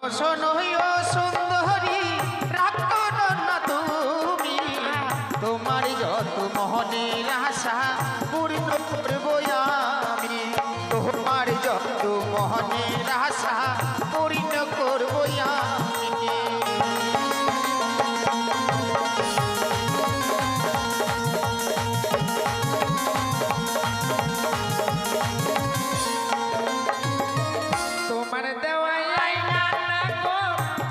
শোনো সুন্দরী রাখো না তুমি তোমার যত মোহনের আশা পূর্ণ করব আমি তোমার যত মোহনের আশা পূর্ণ করব আমি তোমার দেওয়া আয়না না গো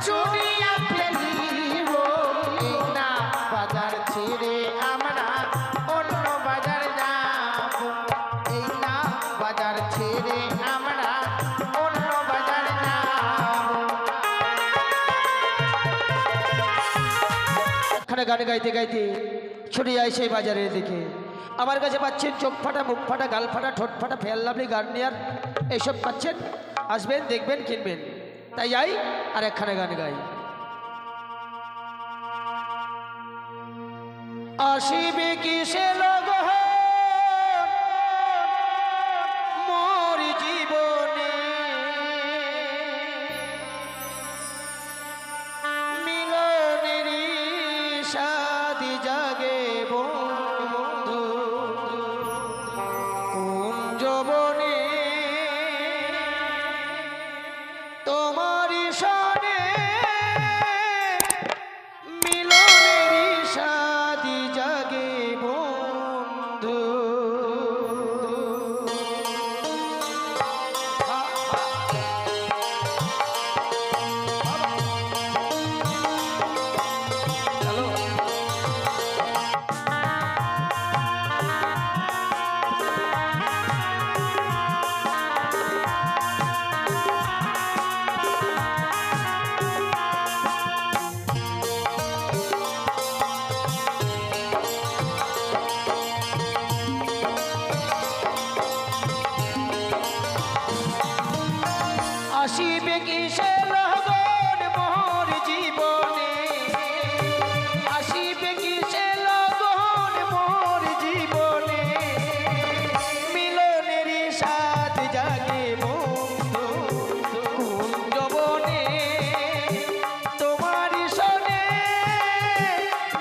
চুরিয়া ফেলিব এই না বাজার ছেড়ে আমরা অন্য বাজার যাব এই না বাজার ছেড়ে আমরা অন্য বাজার যাব এখানে গান গাইতে গাইতে ছুটে যায় সেই বাজারের দিকে। আমার কাছে পাচ্ছেন চোখ ফাটা, মুখ ফাটা, গাল ফাটা, ঠোঁট ফাটা, ফেয়ার লাভলি, গার্নিয়ার এইসব পাচ্ছেন। আসবেন, দেখবেন, কিনবেন। তাই যাই আর একখানে গান গাই। আসিবে কিসে লগন মোর জীবনে মিলনেরই সাদি জাগে বন্ধু কোন যৌবনে তোমারই সনে মিলনেরই সাদি জাগে বন্ধু। আসিবে কিসে লগন মোর জীবনে আসিবে কিসে লগন মোর জীবনে মিলনেরই সাথ জাগে বন্ধু কোন যৌবনে তোমারই সনে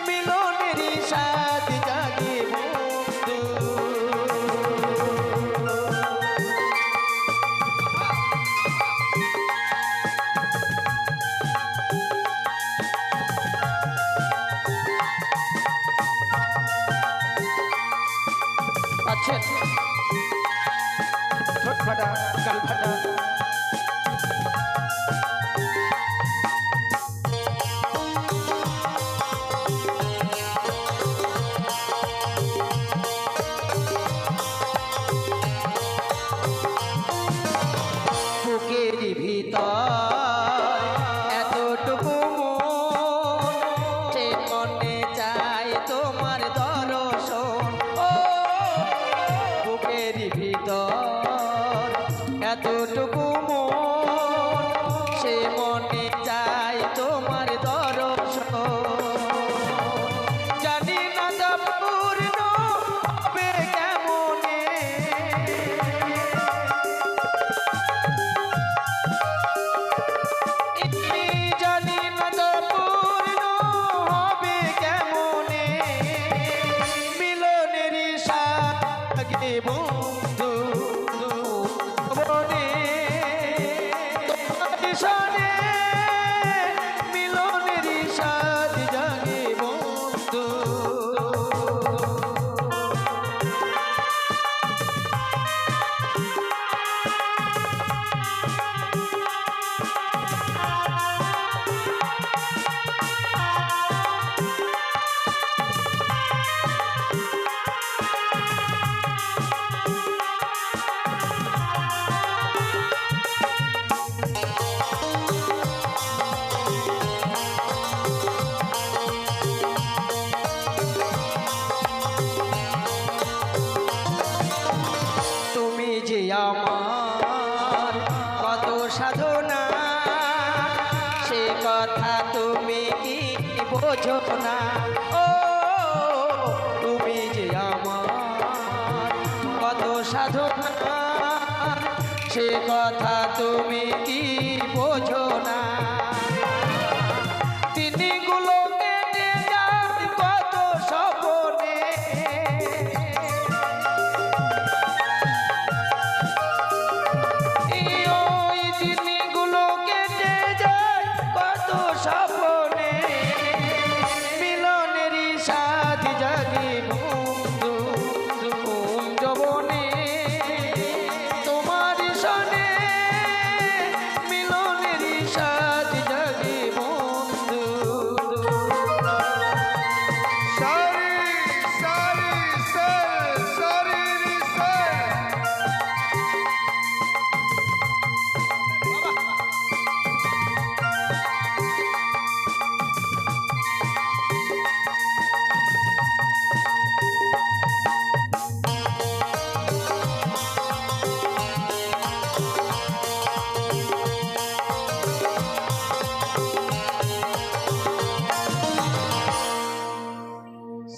মিলনেরই সাথ জাগে বন্ধু। পাচ্ছেন ঠোঁট ফাটা, গাল ফাটা, বুকের ভিতর এতটুকু মন সে মনে চায় তোমার দর্শন। ও বুকের ভিতর এতটুকু মন সে মনে চায় তোমার দর্শন। জানি না তা পূর্ণ হবে কেমনে জানি না তো পূর্ণ হবে কেমনে মিলনেরই সাথে বন্ধু বনে তোমার সনে মিলনেরই সাথ জাগে বন্ধু। তুমি যে আমার কত সাধনা সে কথা তুমি কি বোঝো না। ও তুমি যে আমার কত সাধনা সে কথা তুমি কি বোঝো না। স্বপনে মিলনেরই সাথী জাগে বন্ধু ঘুম যবনে তোমার সনে মিলনেরই সাথী জাগে বন্ধু সারি সারি সার সারি রি সার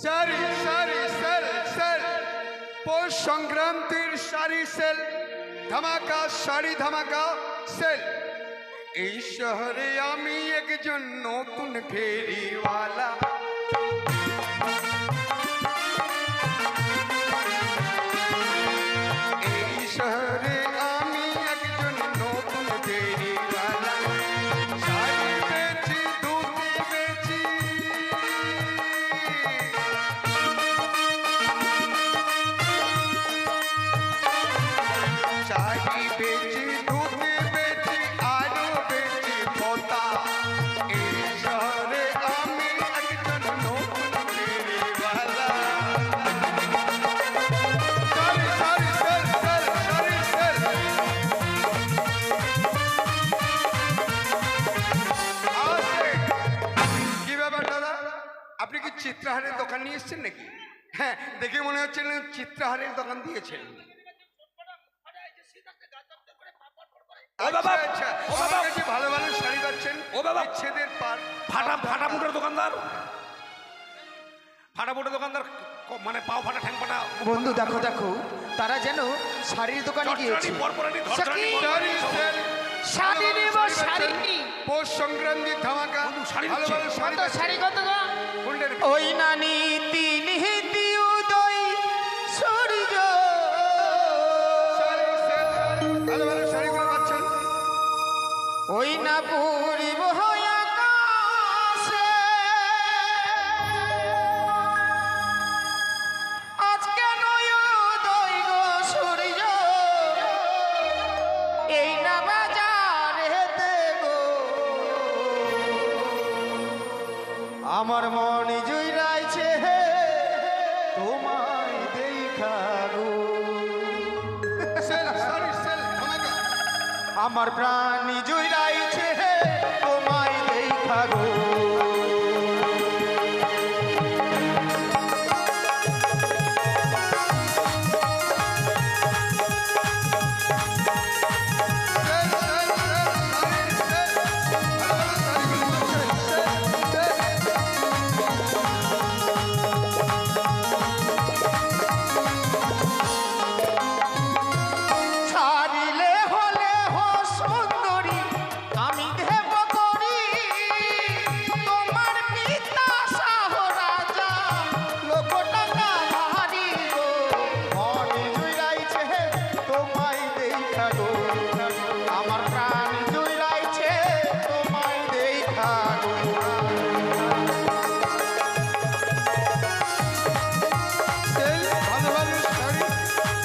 সারি সারি সেল সেল পৌষ সংক্রান্তির সারি সেল ধামাকা সারি ধামাকা সেল এই শহরে আমি একজন নতুন ফেরিওয়ালা এই শহরে আমি একজন নতুন ফেরিওয়ালা শাড়ি বেচি ধুতি বেচি শাড়ি বেচি ধুতি বেচি আলু বেচি পোতা এই শহরে আমি একজন নতুন ফেরিওয়ালা সারি সারি সেল সেল সারি সেল আসে। কি ব্যাপার দাদা আপনি কি চিত্রহারের দোকান নিয়ে এসেছেন নাকি? হ্যাঁ দেখে মনে হচ্ছে না চিত্রহারের দোকান দিয়েছেন। আচ্ছা আচ্ছা আমার কাছে ভালো ভালো শাড়ি পাচ্ছেন ও বাবা। ছেদের পার ফাটা ফাটা মুটের দোকানদার ফাটা মুটের দোকানদার মানে পাও ফাটা ঠ্যাং ফাটা বন্ধু দেখো দেখো তারা যেন শাড়ির দোকানে গিয়েছে চটচড়ানি পরপরানি ধরচড়ানি সখী। শাড়ি সেল শাড়ি ভালো নেব, ভালো শাড়ি। পাচ্ছেন। পৌষ সংক্রান্তি ধামাকা বন্ধু, শাড়ি ভালো নিচ্ছে। ভালো শাড়ি কত শাড়ি কত গো? কোনটা নেবেন? ওই নানি তিনি হিতি উদয় সূর্য শাড়ি সেল ভালো ভালো শাড়িগুলো পাচ্ছেন। ওই না পূর্ব আকাশে আজকে নয় উদয় গো সূর্য এই না বাজারেতে গো আমার মন জুইরাইছে তোমায় দেখা গো সেল শাড়ি সেল ধামাকা আমার প্রাণ জুইরাইছে তোমায় দেখা গো sale sale sale sari sale ভালো ভালো শাড়িগুলো পাচ্ছেন। সেল সেল ছাড়িলে হলে হো সুন্দরী আমি দেব করি তোমার পিতা শাহ রাজা লোক টাকা ভারী গো মনে জুইরাইছে তোমায় দেখা গো আমার প্রাণ জুইরাইছে তোমায় দেখা গো সেল ভালো ভালো শাড়ি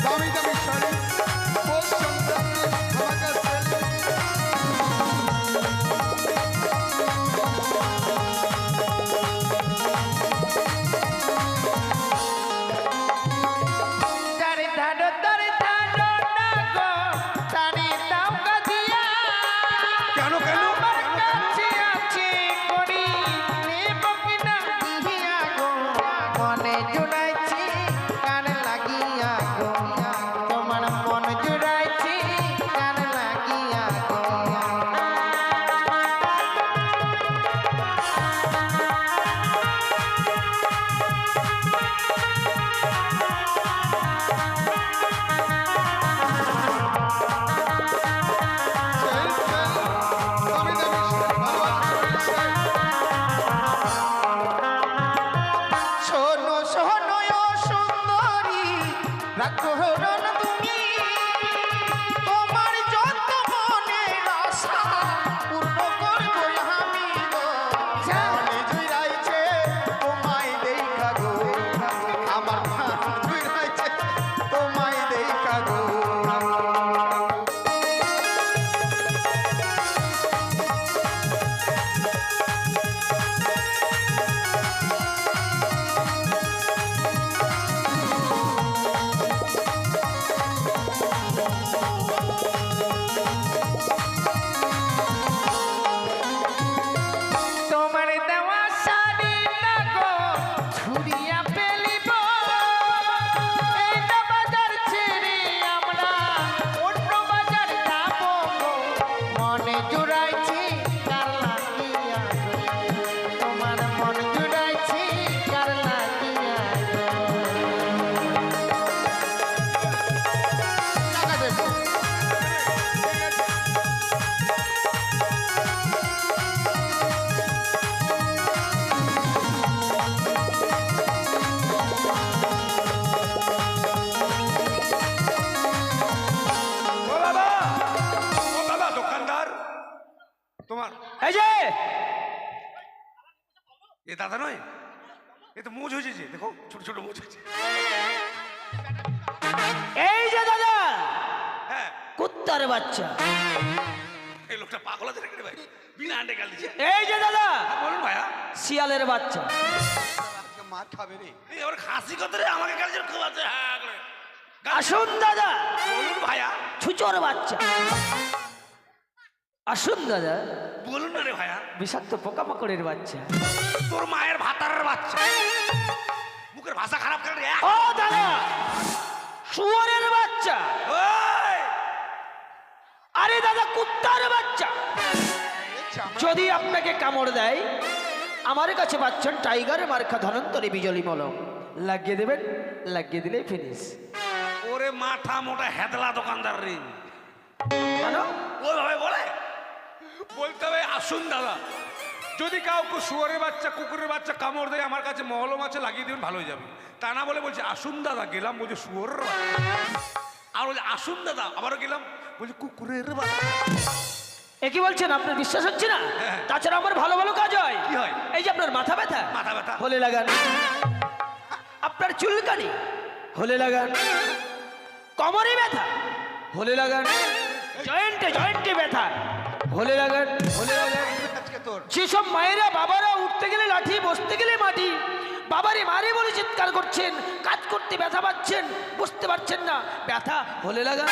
দামি দামি শাড়ি পৌষ সংক্রান্তি ধামাকা সেল তারে ধানো না গো তারে দাও কাজিয়া কেন কেন আমার কাছে আছে করি নেব কিনা দিয়া গো মনে জুড়াইছি কান লাগিয়া গো তোমার মন জুড়াইছি কান লাগিয়া গো সেল সেল দামি দামি শাড়ি ভালো ভালো শাড়ি সেল শোনো শোনো ও সুন্দরী রাখরণ তুমি তোমার যত মনের আশা পূর্ণ করবো আমি গো তোমার এই যে এ দাদা নয়, এ তো মোজ হয়েছে যে, দেখো ছোট ছোট মোজ হয়েছে। এই যে দাদা হ্যাঁ, কুত্তার বাচ্চা, এই লোকটা পাগল আছে নাকি রে ভাই, বিনা আন্ডে গাল দিচ্ছে। এই যে দাদা বলুন ভাইয়া, শিয়ালের বাচ্চা, আজকে মার খাবে রে। এই ওর খাসি কত রে, আমাকে গাল দিচ্ছে, খুব আছে। হ্যাঁ করে। আসুন দাদা বলুন ভাইয়া, ছুচোর বাচ্চা, আসুন দাদা বলুন না রে ভাইয়া, বিষাক্ত পোকামাকড়ের বাচ্চা, তোর মায়ের ভাতারের বাচ্চা, মুখের ভাষা খারাপ করে রে। ও দাদা শুয়োরের বাচ্চা, ওই আরে দাদা কুত্তার বাচ্চা। যদি আপনাকে কামড় দেয় আমার কাছে পাচ্ছেন টাইগার মার্কা ধনন্তরী বিজলি মলম, লাগিয়ে দেবেন, লাগিয়ে দিলেই ফিনিশ। ওরে মাথা মোটা হেদলা দোকানদার রে, কেন ওইভাবে বলে বলতে হবে আসুন দাদা, যদি কাউকে শুয়ারের বাচ্চা কুকুরের বাচ্চা কামড় দেয় আমার কাছে মহলম আছে, লাগিয়ে দেবেন, ভালো হয়ে যাবে। তা না বলে বলছে আসুন দাদা, গেলাম বলছে শুয়োরের বাচ্চা, আর বলছে আসুন দাদা, আবারও গেলাম বলছে কুকুরের বাচ্চা। এ কি বলছেন, আপনার বিশ্বাস হচ্ছে না? হ্যাঁ। তাছাড়া আমার ভালো ভালো কাজ হয়। কি হয়? এই যে আপনার মাথা ব্যথা, মাথা ব্যথা হলে লাগান, আপনার চুলকানি হলে লাগান, কোমরে ব্যথা হলে লাগান, জয়েন্টে জয়েন্টে ব্যথা হলে লাগান, হলে লাগান। আজকে তোর যেসব মায়েরা বাবারা উঠতে গেলে লাঠি, বসতে গেলে মাটি, বাবারে মারে বলে চিৎকার করছেন, কাজ করতে ব্যথা পাচ্ছেন, বুঝতে পারছেন না, ব্যথা হলে লাগান।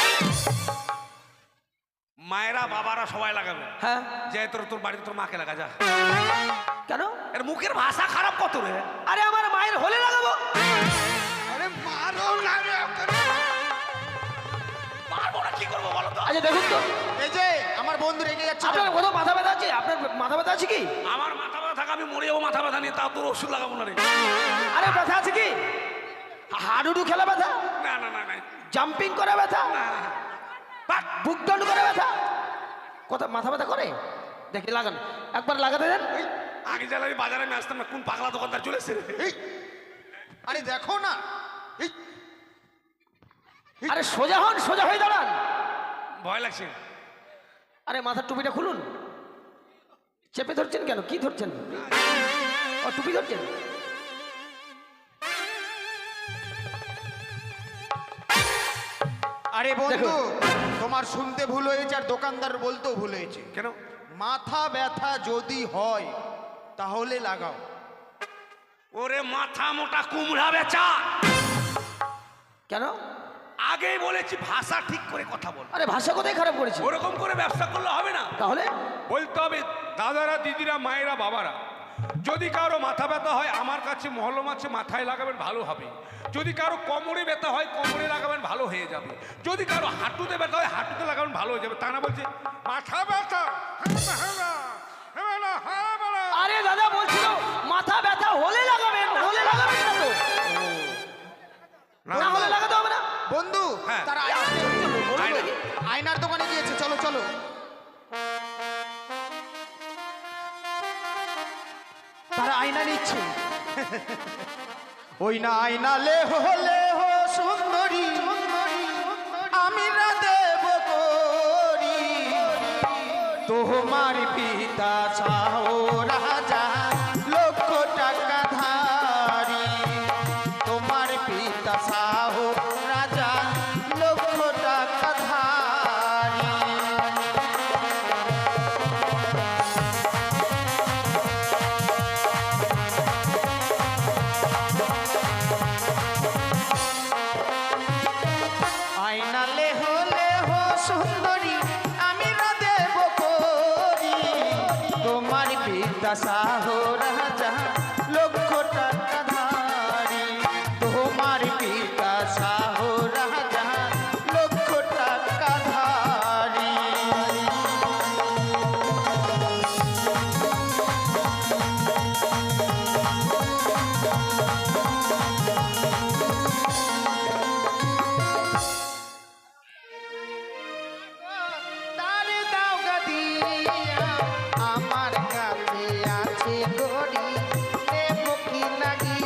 মায়েরা বাবারা সবাই লাগাবে। হ্যাঁ, যে তোর তোর বাড়িতে তোর মাকে লাগা যা। কেন? এর মুখের ভাষা খারাপ কত রে। আরে আমার মায়ের হলে লাগাবো। আরে মারো না রে ওকে। পারবো না, কি করবো বলো তো। আচ্ছা দেখুন তো, এই যে আমার বন্ধু রেগে যাচ্ছে। আপনার কোথাও মাথা ব্যথা আছে? আপনার মাথা ব্যথা আছে কি? আমার মাথা ব্যথা থাকে, আমি মরে যাবো মাথা ব্যথা নিয়ে, তা তোর ওষুধ লাগাবো না রে। আরে ব্যথা আছে কি? হাডুডু খেলা ব্যথা, না না না না জাম্পিং করা ব্যথা, না। বাট, বুক ডাউন করে ব্যথা, কোথা মাথা ব্যথা করে? দেখি লাগান, একবার লাগাতে দেন। আগে যারা আমি বাজারে আমি আসতাম না, কোন পাগলা দোকানদার চলে এসেছে রে। এই, আরে দেখো না। এই, আরে সোজা হন, সোজা হয়ে দাঁড়ান। ভয় লাগছে। আরে মাথার টুপিটা খুলুন। চেপে ধরছেন কেন? কি ধরছেন? ও টুপি ধরছেন? আরে বন্ধু, দেখুন। তোমার শুনতে ভুল হয়েছে আর দোকানদার বলতেও ভুল হয়েছে। কেন? মাথা ব্যথা যদি হয় তাহলে লাগাও। ওরে মাথা মোটা কুমড়া বেচা, কেন? আগেই বলেছি ভাষা ঠিক করে কথা বল। আরে ভাষা কোথায় খারাপ করেছে? ওরকম করে ব্যবসা করলে হবে না। তাহলে বলতে হবে দাদারা, দিদিরা, মায়েরা, বাবারা, যদি কারো মাথা ব্যথা হয় আমার কাছে মহলম আছে, মাথায় লাগাবেন, ভালো হবে। যদি কারো কোমরে ব্যথা হয় কোমরে লাগাবেন, ভালো হয়ে যাবে। যদি কারো হাঁটুতে ব্যথা হয় হাঁটুতে লাগাবেন, ভালো হয়ে যাবে। তা না বলছে মাথা ব্যথা আরে দাদা বলছিল মাথা ব্যথা হলে লাগাবেন, হলে লাগাবেন না তো? না হলে লাগাতে হবে না। বন্ধু, হ্যাঁ। তারা আয়নার দোকানে গিয়েছে, চলো চলো। তারা আয়না নিচ্ছে। ওই না আয়না লে হলে হো সুন্দরী, আমি না দেব করি তোমার পিতা চাও রাজা লক্ষ টাকা ধারি, তোমার পিতা চাও রাজা লক্ষ টাকা ধারি। আয়না লেহ লেহ সুন্দরী আমি না দেব করি তোমার পিতা সাহ রাজা লক্ষ টাকা ধারি, তোমার পিতা সাহ রাজা লক্ষ টাকা ধারি। তারে দাও গাদিয়া আমার কাছে আছে গড়ি, নেব কি লাগি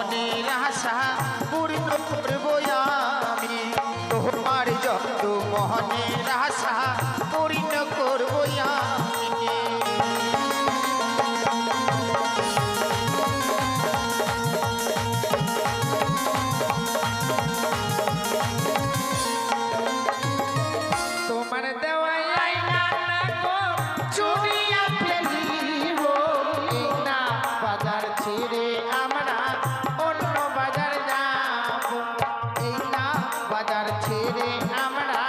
মনের আশা পূর্ণ করবো আমি, তোমার যত মনের আশা পূর্ণ করবো আমি। তোমার দেওয়াই আয়না না গো চুরিয়া ফেলিব, এই না বাজার ছেড়ে আমরা অন্য বাজার যাব, এই না বাজার ছেড়ে আমরা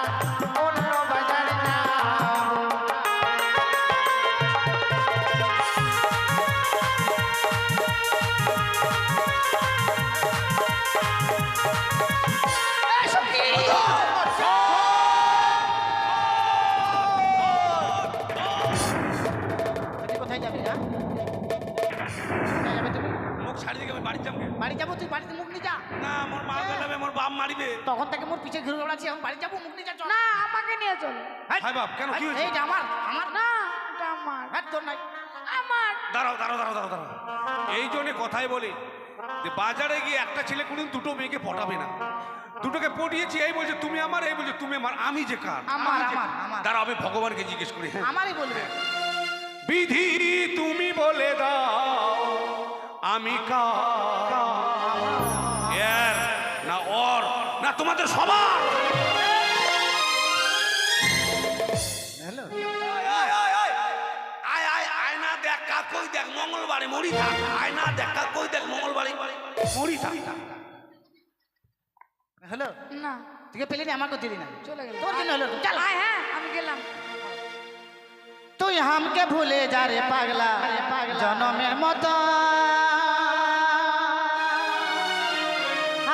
অন্য বাজার যাব। তুমি কোথায় যাবি না? কোথায় যাবে তুমি? মুখ ছাড়ি দিকে আমি বাড়ি যাবো। বাড়ি যাবো, তুই বাড়িতে মুখ নিয়ে যা। না মোর মা গেলাবে মোর বাপ মারিবে। তখন থেকে মোর পিছে ঘুরে বেড়াচ্ছি, এখন বাড়ি যাবো মুখ নিয়ে যা, চল। না আমাকে নিয়ে চলো। হাই বাপ কেন কি হয়েছে? এইটা আমার আমার না এটা আমার হাত তোর নাই। আমার দাঁড়াও দাঁড়াও দাঁড়াও দাঁড়াও দাঁড়াও, এই জন্য কথাই বলি যে বাজারে গিয়ে একটা ছেলে কোনদিন দুটো মেয়েকে পটাবে না। দুটোকে পটিয়েছি, এই বলছে তুমি আমার, এই বলছে তুমি আমার, আমি যে কার? আমার আমার আমার দাঁড়াও আমি ভগবানকে জিজ্ঞেস করি। আমারই বলবে। বিধি তুমি বলে দাও আমি কার? এর না ওর না তোমাদের সবার? হ্যালো, আয় আয় আয়না দেখা কই দেখ মঙ্গলবারে মরি থাক, আয়না দেখা কই দেখ মঙ্গলবারে মরি থাক। হ্যালো, না তুই পেলি না, আমাকে দিলি না। চলে গেল তোর জন্য হলো, চল। আয়, হ্যাঁ আমি গেলাম। তুই হামকে ভুলে যা রে পাগলা, জনমের মতো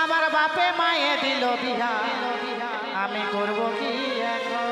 আমার বাপে মায়ে দিল বিহা, আমি করব কি এখন?